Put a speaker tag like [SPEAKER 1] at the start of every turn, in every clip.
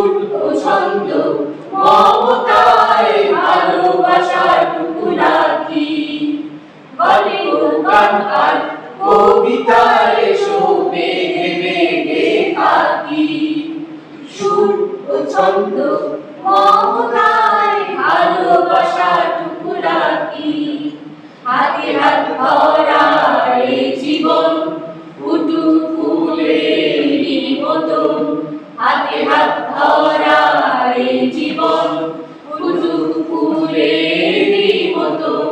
[SPEAKER 1] সুর ও ছন্দ মমতায় ভালোবাসার টুকুরাকি গল্প গান আর কবিতায় শোভে বেগে থাকি সুর ও ছন্দ মমতায় ভালোবাসার টুকুরাকি হাতে হাত ধরা এই জীবন ফুটু ফুলেরই মতন হাতে হাত ধরা এই জীবন ফুটু ফুলেরই মতন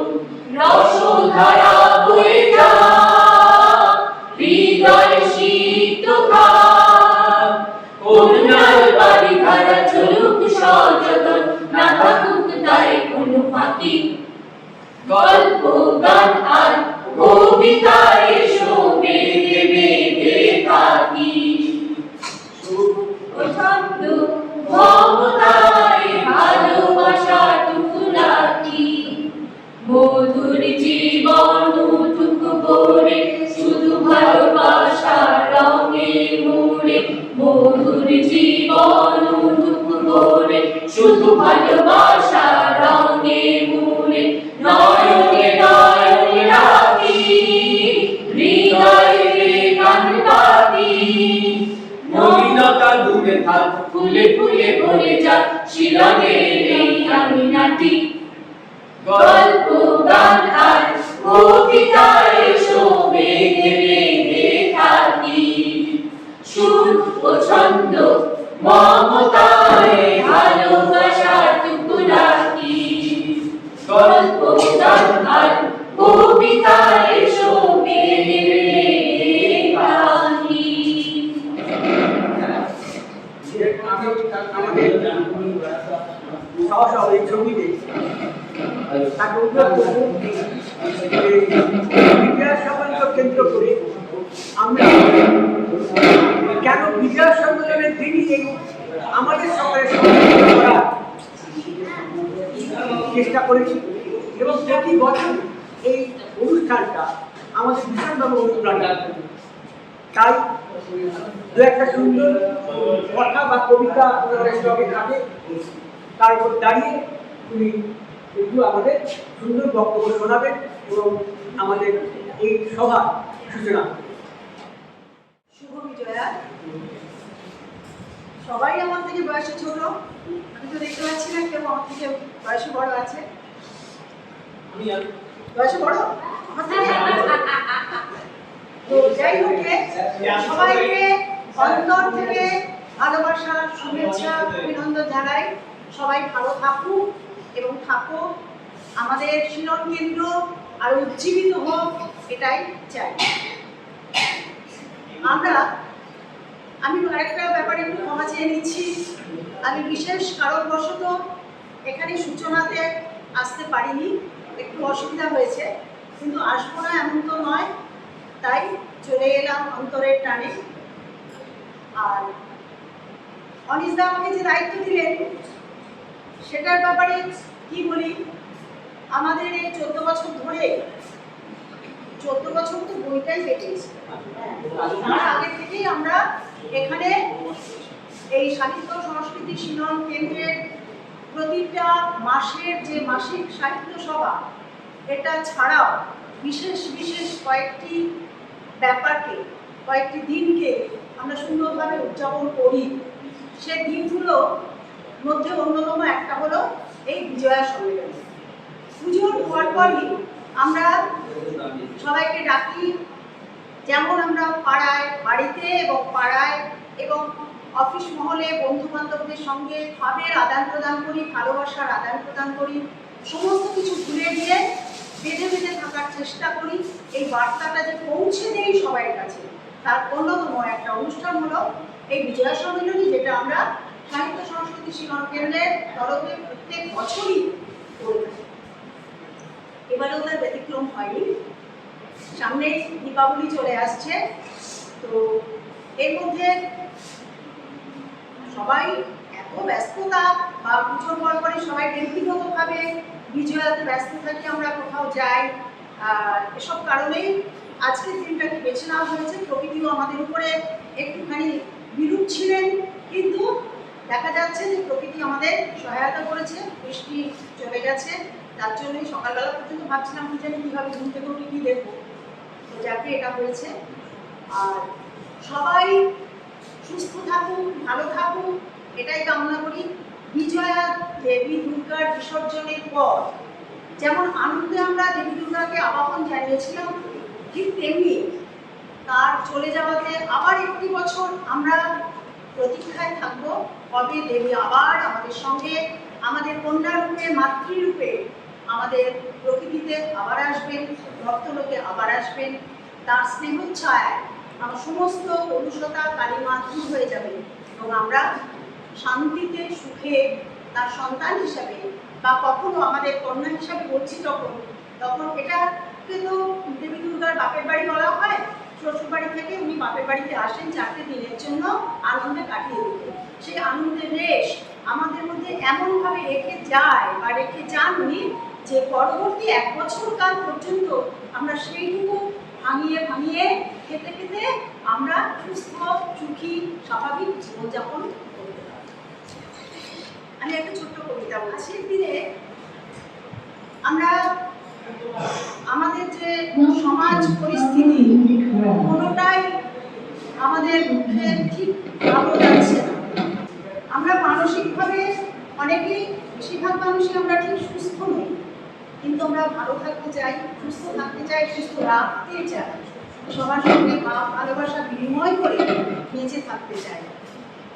[SPEAKER 1] রসধারা বয়ে যা হৃদয় সিক্ত থাক করুণার বাড়ি ধারা চলুক সযতন না থাকুক তাই কোনো ফাঁকি গল্প গান আর কবিতায় শোভে বেগে থাকি সুর ও ছন্দ মমতায় ভালোবাসার টুকুরাকি মধুর জীবন উঠুক ভরে শুধু ভালোবাসার রঙে মুড়ে মধুর জীবন উঠুক ভরে শুধু ভালোবাসার রঙে মুড়ে নয়নে নয়নে রাখি হৃদয়ে গান বাঁধি নলিনতা ডুবে থাক ফুলে ফুলে ভরে যাক শিলনের এই আমিনাটি গল্প গান আর কবিতায় শোভে বেগে থাকি সুর ও ছন্দ মমতায় ভালোবাসার টুকুরাকি গল্প গান আর কবিতায় শোভে বেগে থাকি
[SPEAKER 2] আমাদের সহ এই ছবিতে তাকে উল্লেখ করব বিজয়া সম্মেলনকে কেন্দ্র করে আমরা কেন বিজয়া সম্মেলনের দিনই এই আমাদের সকলের সহযোগিতা করার চেষ্টা করেছি এবং প্রতি বছর এই অনুষ্ঠানটা আমাদের ভীষণভাবে অনুপ্রাণিত তাই দু একটা সুন্দর কথা বা কবিতা ওনাদের সঙ্গে থাকে তার উপর দাঁড়িয়ে উনি একটু আমাদের সুন্দর বক্তব্য শোনাবেন এবং আমাদের এই সভা সূচনা।
[SPEAKER 3] শুভ বিজয়া। সবাই আমার থেকে বয়সে ছোট, আমি তো দেখতে পাচ্ছি না কেউ আমার থেকে বয়সে বড় আছে। বয়সে বড় আমার থেকে তো যাই হোক সবাইকে অন্তর থেকে ভালোবাসা শুভেচ্ছা অভিনন্দন জানাই। সবাই ভালো থাকুক এবং থাকো, আমাদের শিলন কেন্দ্র আরো উজ্জীবিত হোক এটাই চাই আমরা। আমি আরেকটা ব্যাপারে একটু ক্ষমা চেয়ে নিচ্ছি, আমি বিশেষ কারণবশত এখানে সূচনাতে আসতে পারিনি, একটু অসুবিধা হয়েছে, কিন্তু আসবো না এমন তো নয়, তাই চলে এলাম অন্তরের টানে। আর অনিশদা আমাকে যে দায়িত্ব দিলেন সেটার ব্যাপারে কি বলি, আমাদের এই 14 বছর ধরে 14 বছর তো বইটাই কেটেছে, তার আগে থেকেই আমরা এখানে এই সাহিত্য সংস্কৃতি শিলন কেন্দ্রের প্রতিটা মাসের যে মাসিক সাহিত্য সভা, এটা ছাড়াও বিশেষ বিশেষ কয়েকটি ব্যাপারকে, কয়েকটি দিনকে আমরা সুন্দরভাবে উদযাপন করি। সে দিনগুলো মধ্যে অন্যতম একটা হলো এই বিজয়া সম্মেলন। পুজোর পরপরই আমরা সবাইকে ডাকি, যেমন আমরা পাড়ায়, বাড়িতে এবং পাড়ায় এবং অফিস মহলে বন্ধু বান্ধবদের সঙ্গে ভাবের আদান প্রদান করি, ভালোবাসার আদান প্রদান করি, সমস্ত কিছু ভুলে গিয়ে বেঁধে বেঁধে থাকার চেষ্টা করি। এই বার্তাটা যে পৌঁছে দেই সবার কাছে, তার অন্যতম একটা অনুষ্ঠান হলো এই বিজয়া সম্মেলনী, যেটা আমরা সাহিত্য সংস্কৃতি শিলন কেন্দ্রের তরফে প্রত্যেক বছরই করে থাকি। এবারেও তার ব্যতিক্রম হয়নি। সামনে দীপাবলি চলে আসছে, তো এর মধ্যে সবাই এত ব্যস্ততা বা পুজোর পরপরই সবাই ব্যক্তিগতভাবে বিজয়াতে ব্যস্ত থাকি, আমরা কোথাও যাই, এসব কারণেই আজকের দিনটাকে বেছে নেওয়া হয়েছে। প্রকৃতিও আমাদের উপরে একটুখানি বিরূপ ছিলেন, কিন্তু দেখা যাচ্ছে যে প্রকৃতি আমাদের সহায়তা করেছে, বৃষ্টি চলে গেছে, তার জন্যই সকালবেলা পর্যন্ত ভাবছিলাম কি জানি কীভাবে ঘুম থেকে উঠে কী দেখবো, তো যাকে এটা হয়েছে। আর সবাই সুস্থ থাকুন, ভালো থাকুন, এটাই কামনা করি। বিজয়া দেবী দুর্গার বিসর্জনের পর যেমন আনন্দে আমরা দেবী দুর্গাকে আবাহন জানিয়েছিলাম, ঠিক তেমনি তার চলে যাওয়াতে আবার একটি বছর আমরা প্রতীক্ষায় থাকবো কবে দেবী আবার আমাদের সঙ্গে আমাদের কন্যা রূপে, মাতৃরূপে আমাদের প্রকৃতিতে আবার আসবেন, ভক্তলোকে আবার আসবেন। তার স্নেহচ্ছায়ায় আমার সমস্ত অলুষতা কালিমা দূর হয়ে যাবে এবং আমরা শান্তিতে সুখে তার সন্তান হিসাবে বা কখনো আমাদের কন্যা হিসাবে বলছি তখন এটাকে তো দেবী দুর্গার বাপের বাড়ি বলা হয়। শ্বশুর বাড়ি থেকে উনি বাপের বাড়িতে আসেন 4 দিনের জন্য আনন্দে কাটিয়ে দিতে। সেই আনন্দের রেশ আমাদের মধ্যে এমনভাবে রেখে যায় বা রেখে যান উনি যে পরবর্তী 1 বছর কাল পর্যন্ত আমরা সেইটুকু ভাঙিয়ে খেতে খেতে আমরা সুস্থ, সুখী, স্বাভাবিক জীবনযাপন করতে পারি। আমি একটা ছোট্ট কবিতা বলছি। দিনে আমরা আমাদের যে সমাজ পরিস্থিতি কোনোটাই আমাদের মুখে ঠিক ভালো যাচ্ছে না। আমরা মানসিকভাবে অনেকেই, বেশিরভাগ মানুষই আমরা ঠিক সুস্থ নই, কিন্তু আমরা ভালো থাকতে চাই, সুস্থ থাকতে চাই, সুস্থ রাখতে চাই, সবার সঙ্গে ভালোবাসা বিনিময় করে বেঁচে থাকতে চাই।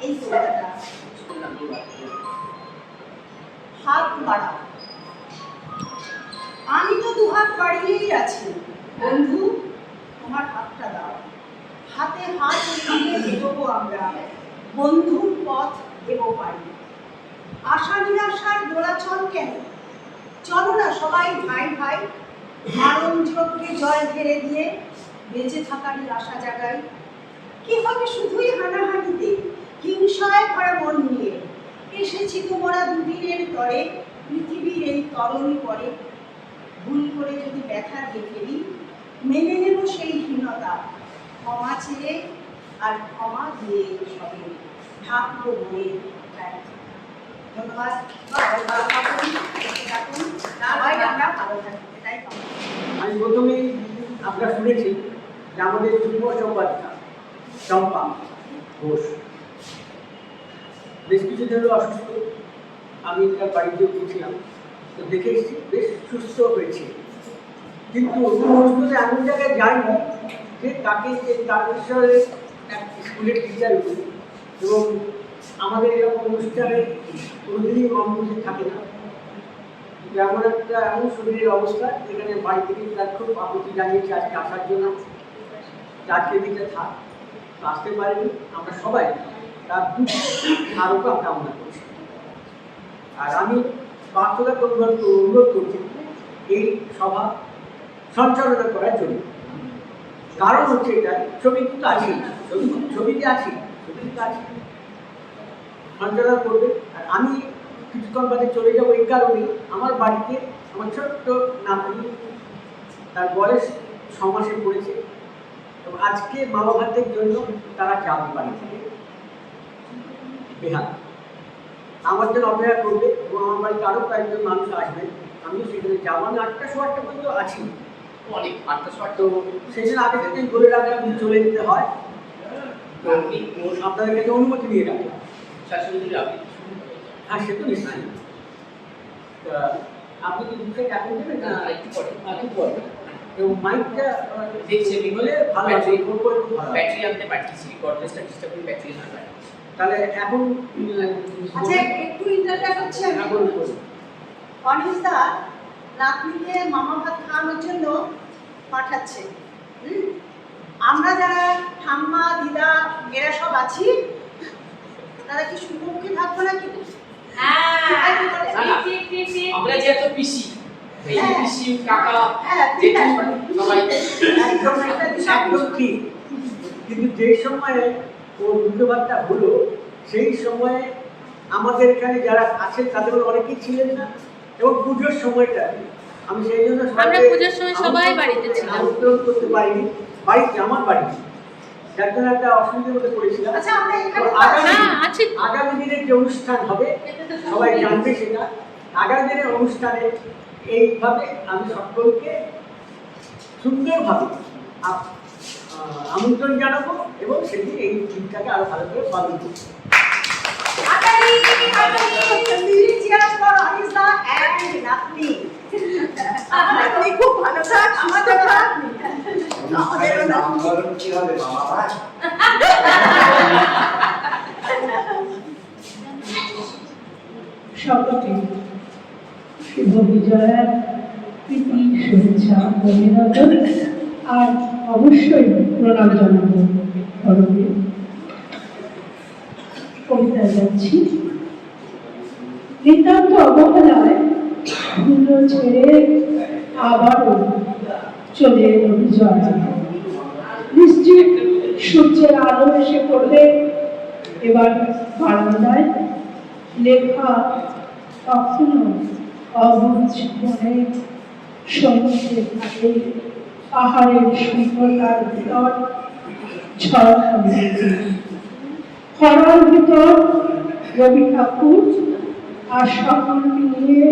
[SPEAKER 3] এই কবিতাটা হাত বাড়াও। আমি তো 2 হাত বাড়িয়েই আছি, বন্ধু তোমার হাতটা দাও। হাতে হাত মিলিয়ে এগোবো আমরা, বন্ধুর পথ দেবো পারি। আশা নিরাশার দোলাচল কেন, চলো না সবাই ভাই ভাই, মারণ যজ্ঞে জল ঢেলে দিয়ে বেঁচে থাকারই আশা জাগাই। কি হবে শুধুই হানাহানিতে, হিংসায় ভরা মন নিয়ে এসেছি তোমরা 2 দিনের তরে, পৃথিবীর এই তরণী পরে। ভুল করে যদি ব্যথা দিয়ে ফেলি, মেনে নেব সেই হীনতা, ক্ষমা চেয়ে আর ক্ষমা দিয়ে সবে ঢাকবো বলে। ধন্যবাদ। আমরা ভালো থাকি, এটাই কামনা।
[SPEAKER 2] আমি প্রথমেই আপনারা শুনেছি যে আমাদের যুগ্ম সম্পাদিকা চম্পা ঘোষ বেশ কিছুদিন হলো অসুস্থ। আমি তার বাড়িতে গিয়েছিলাম, তো দেখে এসেছি বেশ সুস্থ হয়েছে, কিন্তু সুস্থতে এমন জায়গায় যায়নি যে তাকে তার বিষয়ে এক স্কুলের টিচার এবং আমাদের এরকম অনুষ্ঠানে কোনোদিনই অনুমতি থাকে না। যেমন একটা এমন শরীরের অবস্থা যেখানে বাড়ি থেকে তার খুব আপত্তি জানিয়েছে আজকে আসার জন্য, আজকে দিকে থাক, আসতে পারেনি। আমরা সবাই তার দুঃখ আরোগ্য কামনা করছি। আর আমি প্রার্থনাকে অনুরোধ করছি এই সভা সঞ্চালনা করার জন্য। কারণ হচ্ছে এটা, ছবি কিন্তু আছে, ছবিতে আছি, ছবিতে আছি, সঞ্চালনা করবে। আর আমি কিছুক্ষণ বাদে চলে যাবো এই কারণে আমার বাড়িতে আমার ছোট্ট নাতনি, তার বয়স 6 মাসে পড়েছে এবং আজকে মা বাবাদের জন্য তারা যাবে বাড়ি থেকে বেহাল, আমার জন্য অপেক্ষা করবে এবং আমার বাড়িতে আরও কয়েকজন মানুষ আসবেন। আমিও সেখানে যাবো। আমি 8টা সোয়া 8টা পর্যন্ত আছি,
[SPEAKER 1] অনেক 8টা সোয়া।
[SPEAKER 2] তো সেই জন্য আগে থেকে বলে রাখলে আপনি চলে যেতে হয়, তো আপনাদের কাছে অনুমতি নিয়ে রাখলাম।
[SPEAKER 1] শাশুড়ি আপনি
[SPEAKER 2] হ্যাঁ, সে তো নিশ্চয়ই। আপনি কি দুধটা এখন দেবেন না
[SPEAKER 1] একটু পরে?
[SPEAKER 2] একটু পরে। এবং মাইকটা
[SPEAKER 1] দেখছে
[SPEAKER 2] বলে ভালো আছে, ফোন করে খুব ভালো।
[SPEAKER 1] ব্যাটারি আনতে পারতেছি, গডরেজটা ডিস্টার্ব করে ব্যাটারি না পারতেছি।
[SPEAKER 2] তাহলে এখন
[SPEAKER 3] আচ্ছা, একটু ইন্টারভিউ হচ্ছে। অনিশদা নাতনিকে মামা ভাত খাওয়ানোর জন্য পাঠাচ্ছে। আমরা যারা ঠাম্মা, দিদা এরা সব আছি, তারা কি সুখে থাকবো না? কিন্তু
[SPEAKER 1] আমরা যে এত পিসি, পিসি কাকা সবাই
[SPEAKER 2] একদম ঠিক। কিন্তু যে সময়ে ওর মুখবার্তা হলো সেই সময়ে আমাদের এখানে যারা আছেন তাদের অনেকেই ছিলেন না, এবং পুজোর সময়টা আমি সেই জন্য
[SPEAKER 4] আমরা পুজোর সময় সবাই বাড়িতে ছিলাম,
[SPEAKER 2] আমন্ত্রণ করতে পারিনি। বাড়িতে আমার বাড়ি যার জন্য একটা অসুবিধার মধ্যে পড়েছিলাম।
[SPEAKER 3] আচ্ছা আমরা এখানে
[SPEAKER 2] তো
[SPEAKER 3] আছি।
[SPEAKER 2] আগামী দিনের যে অনুষ্ঠান হবে সবাই জানবে সেটা। আগামী দিনের অনুষ্ঠানে এইভাবে আমি সকলকে সুন্দরভাবে আমন্ত্রণ জানাবো এবং সেদিন এই দিনটাকে আরো ভালো করে পালন করবো।
[SPEAKER 3] খুব ভালো থাক, সুস্থ থাক।
[SPEAKER 4] কি হবে বাবা?
[SPEAKER 5] সকলকে শুভ বিজয়ার প্রীতি শুভেচ্ছা অভিনন্দন আর অবশ্যই প্রণাম জানাবো পরবে কবিতায় যাচ্ছি। নিতান্ত অবহেলায় ধুলো ছেড়ে আবারও চলে এলো বিজয়। নিশ্চিত সূর্যের আলো এসে পড়বে এবার বারান্দায়। লেখা কখনো অবুঝ মনে সমুদ্রের ঘাটে পাহাড়ের সুন্দরতার ভিতর ঝড় খরার ভিতর রবি ঠাকুর আর সকলকে নিয়ে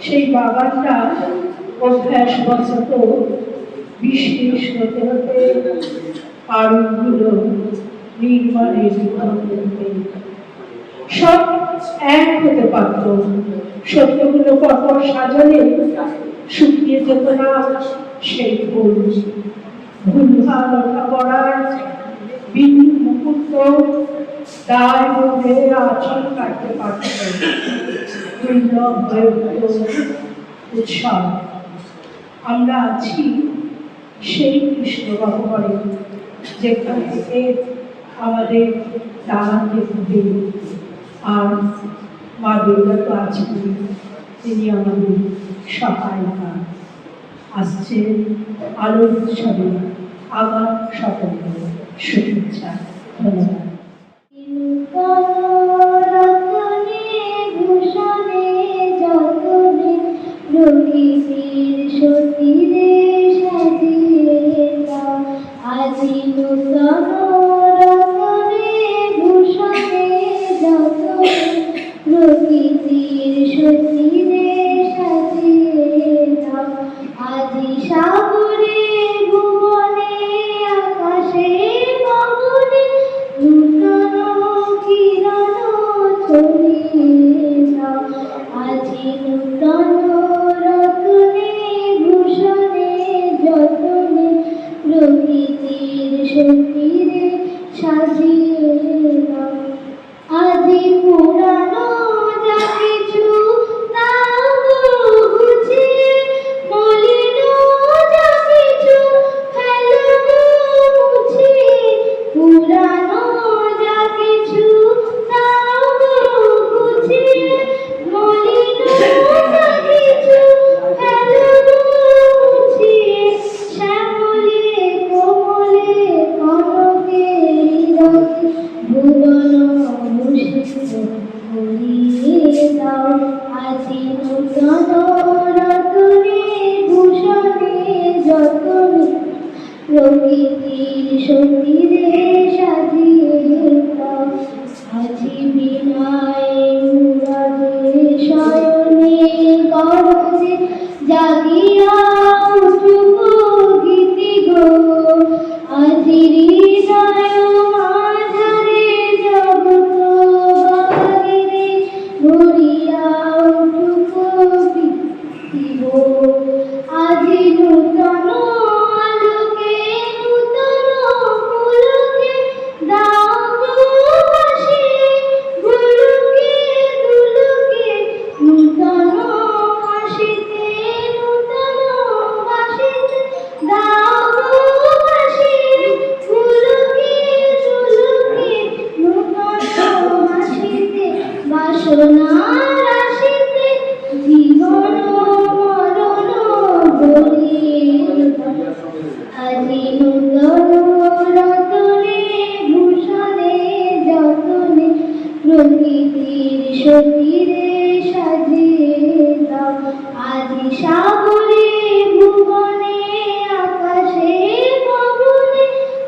[SPEAKER 5] সেই বাগানটা অভ্যাসবশত বিশেষ হতে হতে আরগুলো নির্মাণের সব এক হতে পারত। সত্যগুলো পরপর সাজালে শুকিয়ে যেত না সেই ফুল। ভুলভাল লেখাপড়ার বিন্দু মুহূর্ত দায় বোধে আচল কাটতে পারত। দুর্লভ হয়ে উঠত উৎসব। আমরা আছি সেই কৃষ্ণ গহ্বরে, যেখান থেকে আমাদের দাঁড়াতে হবে। আর মা দুর্গা তো আছেন, তিনি আমাদের সহায়িকা। আসছে আলোর উৎসবে আমার সকলকে শুভেচ্ছা। ধন্যবাদ।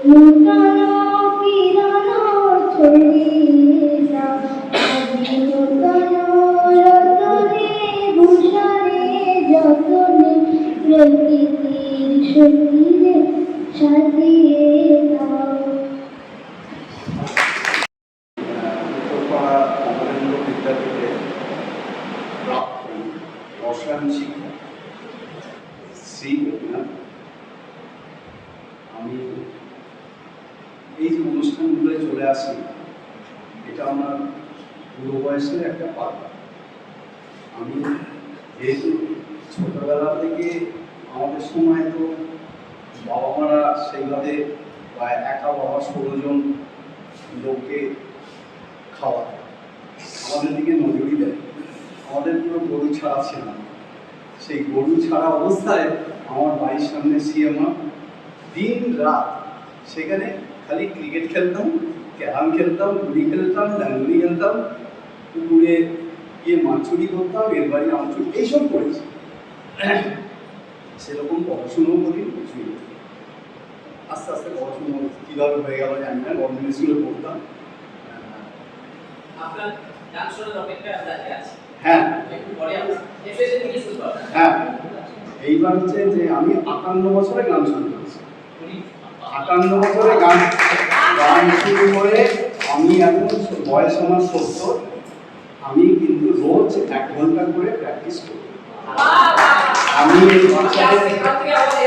[SPEAKER 6] নূতন
[SPEAKER 4] রসায়ন শিক্ষক শ্রী রবীন্দ্রনাথ। আমি এই যে অনুষ্ঠানগুলোয় চলে আসি, এটা আমার পুরো বয়সের একটা পাতা। আমি যেহেতু ছোটবেলা থেকে আমাদের সময় তো বাবা মারা সেইভাবে বা একা বাবা 16 জন লোককে খাওয়ায়, আমাদের দিকে নজরই দেয়। আমাদের পুরো গরু ছাড়া ছিল না। সেই গরু ছাড়া অবস্থায় আমার বাড়ির সামনে সিএমা দিন রাত সেখানে খালি ক্রিকেট খেলতাম, ক্যারাম খেলতাম, গুড়ি খেলতাম, ডাঙ্গুলি খেলতাম, পুকুরে গিয়ে মাছ চুরি করতাম, এর বাড়ি আম চুরি, এইসব করেছি। সেরকম পড়াশুনোও করি, কিছুই না। আস্তে আস্তে পড়াশুনো কীভাবে হয়ে গেল জানি না, গভর্নমেন্ট স্কুলে পড়তাম।
[SPEAKER 1] আপনার গান শোনার অপেক্ষায় আমরা আছি।
[SPEAKER 4] হ্যাঁ
[SPEAKER 1] একটু পরে আমরা এফএস থেকে শুরু করব।
[SPEAKER 4] হ্যাঁ, এইবার হচ্ছে যে আমি 58 বছরে গান শুরু করেছি। 58 বছরে গান শুরু করে আমি এখন বয়স আমার 70। আমি কিন্তু রোজ 1 ঘন্টা করে প্র্যাকটিস করি।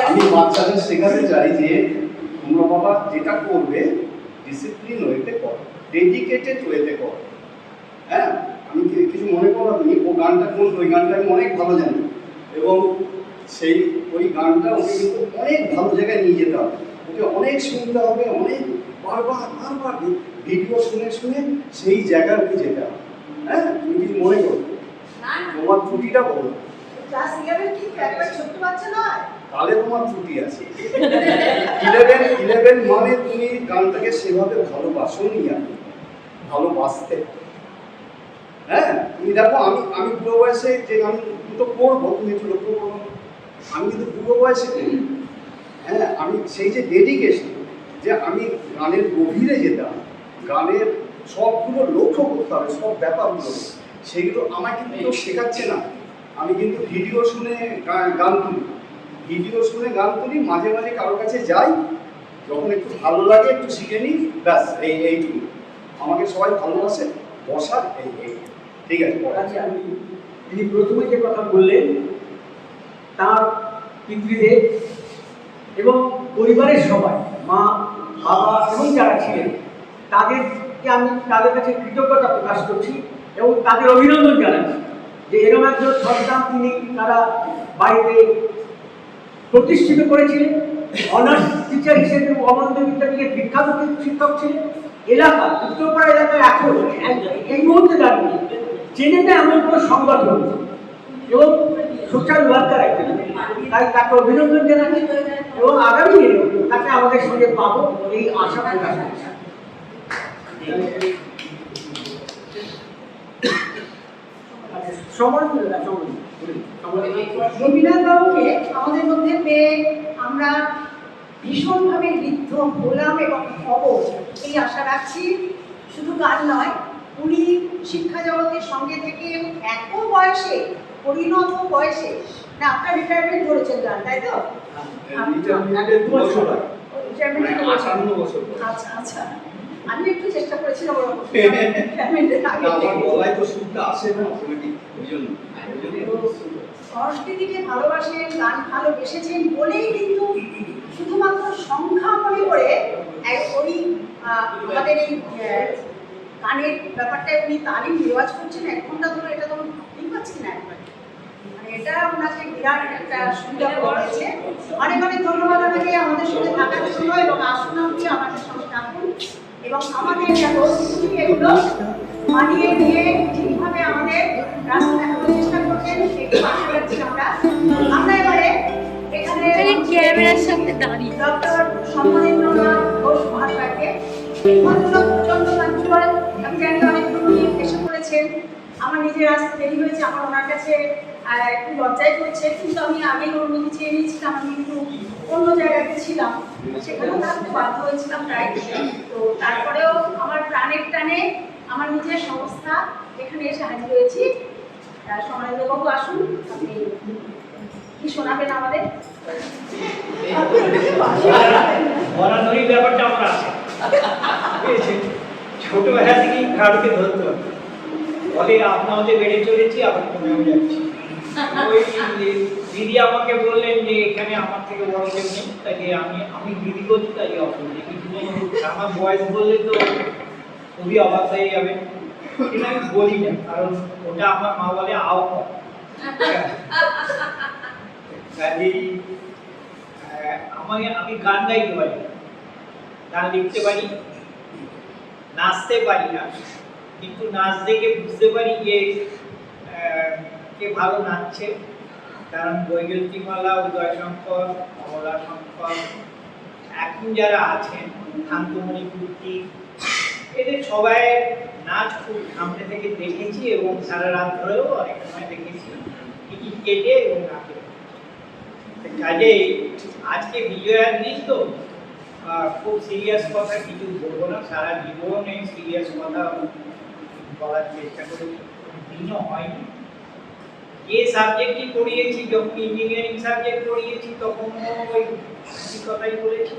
[SPEAKER 4] আমি বাচ্চাদের শেখাতে চাই যে তোমরা বাবা যেটা করবে ডিসিপ্লিন ওয়েতে করো, ডেডিকেটেড ওয়েতে করো। হ্যাঁ, আমি কিছু মনে করো তুমি, ও গানটা কোন, ওই গানটা আমি অনেক ভালো জানি, এবং সেই ওই গানটা ওকে কিন্তু অনেক ভালো জায়গায় নিয়ে যেতে হবে, ওকে অনেক শুনতে হবে, অনেক বারবার ভিডিও শুনে শুনে সেই জায়গায় ওকে যেতে হবে। হ্যাঁ, তুমি কিছু মনে করো, তোমার ত্রুটিটা বলো।
[SPEAKER 3] ক্লাস 11 কি একবার ছোট বাচ্চা নয়,
[SPEAKER 4] তাহলে তোমার ত্রুটি আছে। 11 মানে তুমি গানটাকে সেভাবে ভালোবাসোনি, আমি ভালোবাসতে। হ্যাঁ, তুমি দেখো আমি বুড়ো বয়সে যে গান দুটো করবো, তুমি একটু লক্ষ্য করো, আমি কিন্তু বুড়ো বয়সে করি। হ্যাঁ, আমি সেই যে ডেডিকেশন, যে আমি গানের গভীরে যেতাম, গানের সবগুলো লক্ষ্য করতে হবে, সব ব্যাপারগুলো, সেইগুলো আমাকে কিন্তু কেউ শেখাচ্ছে না। আমি কিন্তু ভিডিও শুনে গান তুলি, মাঝে মাঝে কারোর কাছে যাই, যখন একটু ভালো লাগে একটু শিখে নিই, ব্যাস এইটুকু। আমাকে সবাই ভালোবাসে, বসার এই ঠিক আছে।
[SPEAKER 2] আচ্ছা, তিনি প্রথমে যে কথা বললেন তার পিতৃদেব এবং পরিবারের সবাই, মা বাবা এবং যারা ছিলেন, তাদেরকে আমি তাদের কাছে কৃতজ্ঞতা প্রকাশ করছি এবং তাদের অভিনন্দন জানাচ্ছি যে এরকম একজন সন্তান তারা বাড়িতে প্রতিষ্ঠিত করেছিলেন। অনার্স টিচার হিসেবে অমন্ত বিদ্যাপীঠের বিখ্যাত শিক্ষক ছিলেন। এলাকা, উত্তরপাড়া এলাকায় এখন এই মুহূর্তে দাঁড়িয়ে চেনেতে এমন কোনো সংগঠন এবং সোশ্যাল ওয়ার্কার একজন, তাই তাকে অভিনন্দন জানাচ্ছি এবং আগামী দিনে তাকে আমাদের সঙ্গে পাবো এই আশা প্রকাশ করছি।
[SPEAKER 3] রবীন্দ্রনাথ বাবুকে আমাদের মধ্যে পেয়ে আমরা ভীষণভাবে ঋদ্ধ হলাম এবং হব এই আশা রাখছি। শুধু গান নয়, উনি শিক্ষা জগতের সঙ্গে থেকে এত বয়সে, পরিণত বয়সে, না আপনার রিটায়ারমেন্ট করেছেন গান, তাই তো? আচ্ছা আচ্ছা, আমি একটু চেষ্টা করেছিলাম সংস্কৃতিকে ভালোবাসেন, গান ভালোবেসেছেন বলেই কিন্তু শুধুমাত্র সংখ্যা মনে করে ওই আমাদের এই গানের ব্যাপারটায় উনি তালিম রেওয়াজ করছেন 1 ঘন্টা ধরে, এটা তো ঠিক পাচ্ছি না একবার, মানে এটা ওনাকে বিরাট একটা সুবিধা করেছে। অনেক অনেক ধন্যবাদ আপনাকে আমাদের সঙ্গে থাকার জন্য, এবং আসুন আপনি আমাদের সঙ্গে থাকুন এবং আমাদের এগুলো মানিয়ে নিয়ে ঠিকভাবে আমাদের রাস্তা দেখানোর চেষ্টা করছেন, সেগুলো আশা রাখছি আমরা এবারে এখানে
[SPEAKER 6] ক্যামেরার সামনে দাঁড়িয়ে
[SPEAKER 3] ডক্টর সম্মানেন্দ্রনাথ ঘোষ মহাশয়কে প্রচন্ড কাঞ্চুয়াল, আমি জানি অনেকগুলো এসে পড়েছেন, আমার নিজের আসতে দেরি হয়েছে, আমার ওনার কাছে একটু লজ্জাই করছে, কিন্তু আমি আগেই অনুমতি চেয়ে নিয়েছিলাম, আমি কিন্তু অন্য জায়গাতে ছিলাম, সেখানেও থাকতে বাধ্য হয়েছিলাম প্রায়। তো তারপরেও আমার প্রাণের টানে আমার নিজের সংস্থা এখানে এসে হাজির হয়েছি। সম্মানেন্দ্রবাবু আসুন, আপনি কি শোনাবেন আমাদের?
[SPEAKER 2] ব্যাপারটা আমার আছে, ছোটবেলা থেকেই কারোকে ধরতে হবে, ফলে আপনাদের বেড়ে চলেছি, আবার কমেও যাচ্ছি।
[SPEAKER 7] ওই দিদি আমাকে বললেন যে এখানে আমার থেকে বড় কেউ নেই, তাই আমি দিদি বলছি, তাই অসুবিধা কিছু নেই। আমার বয়স বললে তো খুবই অবাক হয়ে যাবে, কিন্তু আমি বলি না, কারণ ওটা আমার মা বলে আও কাজেই আমি গান গাইতে পারি, গান লিখতে পারি, নাচতে পারি না, কিন্তু নাচ দেখে বুঝতে পারি যে কে ভালো নাচছে। কারণ বৈজয়ন্তীমালা, উদয় শঙ্কর, অমলা শঙ্কর, এখন যারা আছেন শান্তমণি কুর্তি, এদের সবাই নাচ খুব সামনে থেকে দেখেছি এবং সারা রাত ধরেও অনেক সময় দেখেছি টিকিট কেটে এবং নাচে। কাজেই আজকে বিজয়ার দিন তো খুব সিরিয়াস কথা কিছু বলবো না, সারা জীবনে সিরিয়াস কথা বলার চেষ্টা করেছি, দিনও হয়নি। যে সাবজেক্টই পড়িয়েছি, যখন ইঞ্জিনিয়ারিং সাবজেক্ট পড়িয়েছি তখন ওই কথাই বলেছি।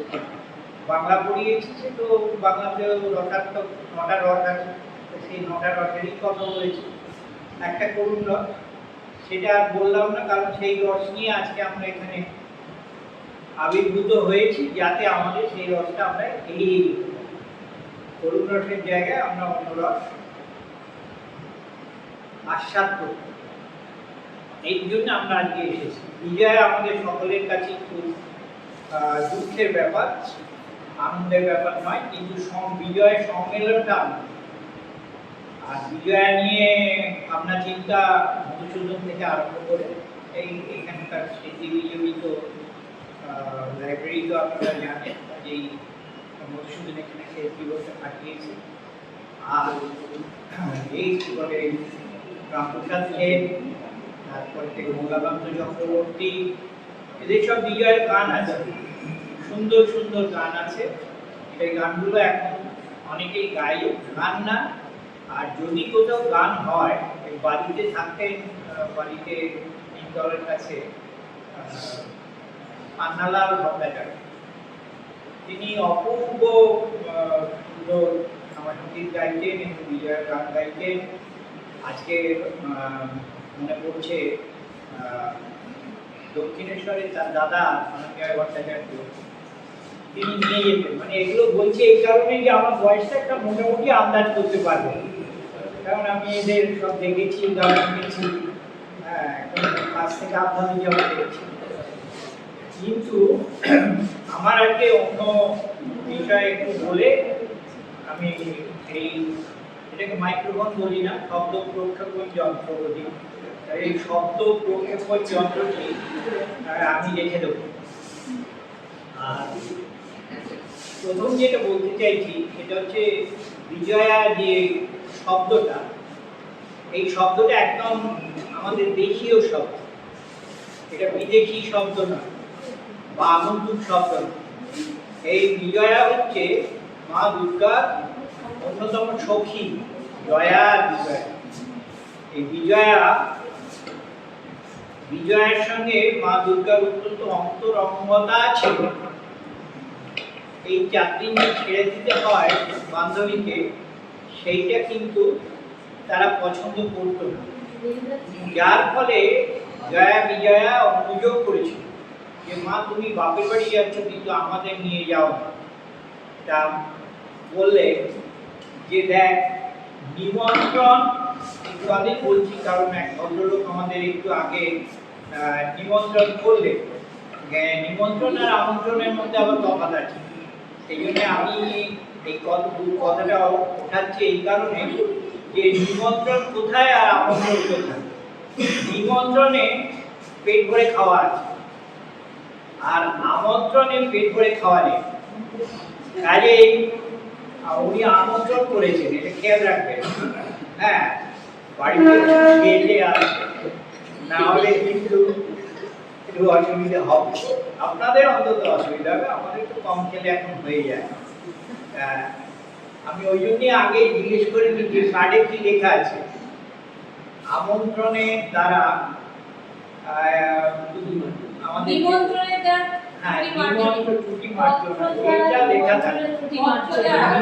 [SPEAKER 7] বাংলা পড়িয়েছি, সে তো বাংলাতে রটার তো 9টা রট আছে, সেই 9টা রটেরই কথা বলেছি। একটা করুণ রথ, সেটা আর বললাম না, কারণ সেই রস নিয়ে আজকে আমরা এখানে আবির্ভূত হয়েছি, যাতে আমাদের সেই রসটা আমরা এড়িয়ে যেতে পারি। করুণ রসের জায়গায় আমরা অন্য রস আস্বাদ করতে, এই জন্য আমরা আজকে এসেছি। বিজয় আমাদের সকলের কাছে খুব দুঃখের ব্যাপার, আনন্দের ব্যাপার নয়, কিন্তু বিজয় সম্মেলনটা আনন্দ। আর বিজয়া নিয়ে ভাবনা চিন্তা মধুসূদন থেকে আরম্ভ করে এখানকার স্মৃতি বিজড়িত লাইব্রেরি তো আপনারা জানেন, যেই মধুসূদন এখানে শেষ দিবসে কাটিয়েছে। আর এই করে রামপ্রসাদ সেন, তারপরে থেকে মঙ্গলাকান্ত চক্রবর্তী, এদের সব বিজয়ের গান আছে, সুন্দর সুন্দর গান আছে। সেই গানগুলো এখন অনেকেই গায়, গান না, আর যদি কোথাও গান হয় বাড়িতে থাকতেন, বাড়িতে দলের কাছে পান্নালাল ভট্টাচার্য, তিনি অপূর্ব সুন্দর সমাজগীত গাইতেন এবং বিজয়ের গান গাইতেন। আজকে মনে পড়ছে দক্ষিণেশ্বরের তার দাদা অনামিয়া ভট্টাচার্য, তিনি নিয়ে যেতেন। মানে এগুলো বলছি এই কারণে যে আমার বয়সটা একটা মোটামুটি আন্দাজ করতে পারবো, কারণ আমি এদের সব দেখেছি, গান শুনেছি, কাছ থেকে আপনাদের যেমন দেখেছি। কিন্তু আমার আজকে অন্য বিষয়ে একটু বলে আমি এটাকে মাইক্রোফোন বলি না, শব্দ প্রক্ষেপণ যন্ত্র বলি। এই শব্দ প্রক্ষেপণ যন্ত্রটি আমি রেখে দেবো। আর প্রথম যেটা বলতে চাইছি সেটা হচ্ছে বিজয়া যে শব্দটা, এই শব্দটা একদম আমাদের দেশীয় শব্দ, এটা বিদেশি শব্দ না বা আগন্তুক শব্দ না। এই বিজয়া হচ্ছে মা দুর্গার অন্যতম সখী, জয়া বিজয়া। এই বিজয়ার সঙ্গে মা দুর্গার অত্যন্ত অন্তরঙ্গতা ছিল। এই 4 দিন ছেড়ে দিতে হয় বান্ধবীকে, সেইটা কিন্তু তারা পছন্দ করত না, যার ফলে জয়া বিজয়া অভিযোগ করেছিল যে মা তুমি বাপের বাড়ি যাচ্ছ কিন্তু আমাদের নিয়ে যাও না। তা বললে যে দেখ, নিমন্ত্রণ একটু আগে বলছি, কারণ এক ভদ্রলোক আমাদের একটু আগে নিমন্ত্রণ করলে, নিমন্ত্রণ আর আমন্ত্রণের মধ্যে আবার তফাৎ আছে। সেই জন্য আমি এই কথাটা ওঠাচ্ছি এই কারণে যে নিমন্ত্রণ কোথায় আর আমন্ত্রণ কোথায়। নিমন্ত্রণে পেট ভরে খাওয়া আছে, আর আমন্ত্রণে পেট ভরে খাওয়া নেই। কাজে উনি আমন্ত্রণ করেছেন, এটা খেয়াল রাখবেন। হ্যাঁ, বাড়িতে খেয়ে আসবে, না হলে কিন্তু একটু অসুবিধা হবে। আপনাদের অন্তত অসুবিধা হবে, আমাদের তো কম খেলে এখন হয়ে যায়। আমি ওই জন্যই আগে জিজ্ঞেস করে নিচ্ছি কার্ডে কি লেখা আছে। আমন্ত্রণের দ্বারা আমাদের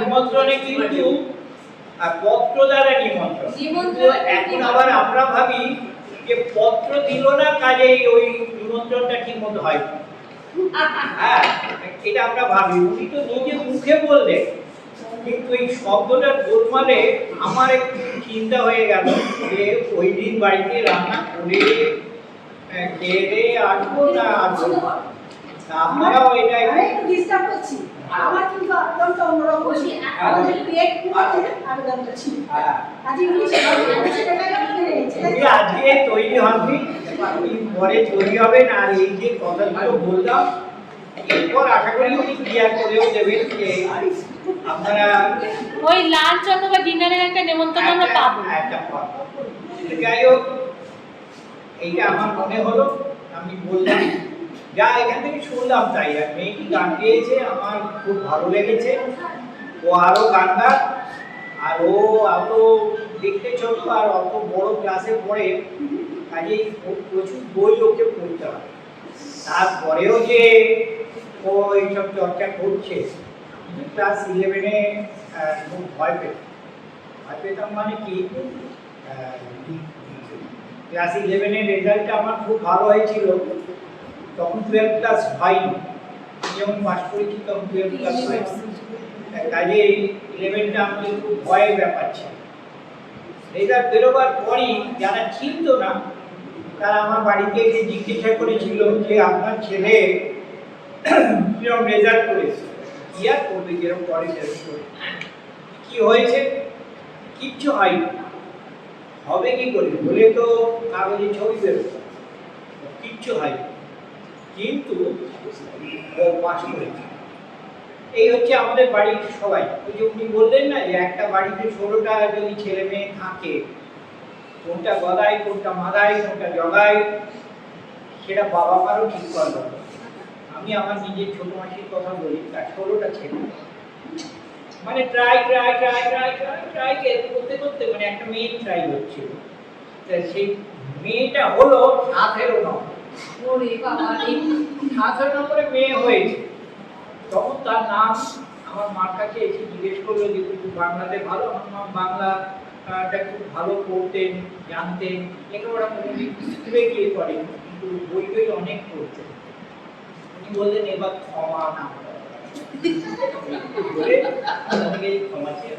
[SPEAKER 7] নিমন্ত্রণে কিন্তু পত্র দ্বারা নিমন্ত্রণ। এখন আবার আমরা ভাবি যে পত্র দিল না, কাজেই ওই নিমন্ত্রণটা ঠিক মতো হয়। হ্যাঁ, এটা আমরা ভাবি, উনি তো নিজে মুখে বললেন, কিন্তু এই শব্দটার গোলমালে আমার একটু চিন্তা হয়ে গেল যে ওই দিন বাড়িতে রান্না করে খেয়ে দিয়ে আসবো না আসবো না। আপনারাও এটা
[SPEAKER 3] আমি একটু ডিস্টার্ব করছি, আমার কিন্তু আবেদনটা অন্যরকম ছিল। আমাদের পেট পুরোতে আবেদনটা ছিল। আজ উনি সেটাকে মেনে নিয়েছে।
[SPEAKER 7] উনি আজকে তৈরি হননি, উনি পরে তৈরি হবেন। আর এই যে কথাগুলো বললাম, এরপর আশা করি উনি ক্লিয়ার করেও দেবেন যে আপনারা
[SPEAKER 6] ওই লাঞ্চ অথবা ডিনারের একটা নেমন্তন্ন আমরা পাবো।
[SPEAKER 7] একটা পাবো। যাই হোক, এইটা আমার মনে হলো, আমি বললাম যা এখান থেকে শুনলাম তাই। আর মেয়েটি গান গেয়েছে, আমার খুব ভালো লেগেছে। ও আরো গান গাক, আর ও অত দেখতে ছোট আর অত বড় ক্লাসে পড়ে, কাজেই প্রচুর বই ওকে পড়তে হয়। তারপরেও যে ও এইসব চর্চা করছে, ক্লাস 11-এ খুব ভয় পেতাম মানে কি, ক্লাস 11-এর রেজাল্টটা আমার খুব ভালো হয়েছিল, তখন 12 ক্লাস হয়নি। যেমন পাস করেছি তখন 12 ক্লাস হয়নি, কাজে 11টা আমাদের খুব ভয়ের ব্যাপার ছিল। রেজাল্ট বেরোবার পরই যারা চিনত না তারা আমার বাড়িতে এসে জিজ্ঞাসা করেছিল যে আপনার ছেলে কিরকম রেজাল্ট করেছে, কি আর করবে, যেরকম করে সেরকম করে। কি হয়েছে? কিচ্ছু হয়নি। হবে কি করে, বলে তো কাগজে ছবি বেরোতো, কিচ্ছু হয়নি, কিন্তু ও পাস করেছে। এই হচ্ছে আমাদের বাড়ির সবাই। ওই যে উনি বললেন না যে একটা বাড়িতে 16টা যদি ছেলে মেয়ে থাকে, কোনটা গদায়, কোনটা মাদায়, কোনটা জগায়, সেটা বাবা মারও ঠিক করা দরকার। আমি আমার নিজের ছোট মাসির কথা বলি, তার 16টা ছেলে, মানে ট্রাই করতে করতে মানে একটা মেয়ে ট্রাই হচ্ছিল, সেই মেয়েটা হলো 17 নম্বর। 17 নম্বরে মেয়ে হয়েছে। তখন তার নাম আমার মার কাছে এসে জিজ্ঞেস করলো যে তুমি বাংলাতে ভালো। আমার মা বাংলাটা খুব ভালো পড়তেন, জানতেন, লেখাপড়া কোনোদিন স্কুলে গিয়ে করেন, কিন্তু বই বই অনেক পড়তেন। উনি বললেন এবার ক্ষমা না বলে ক্ষমা চেয়ে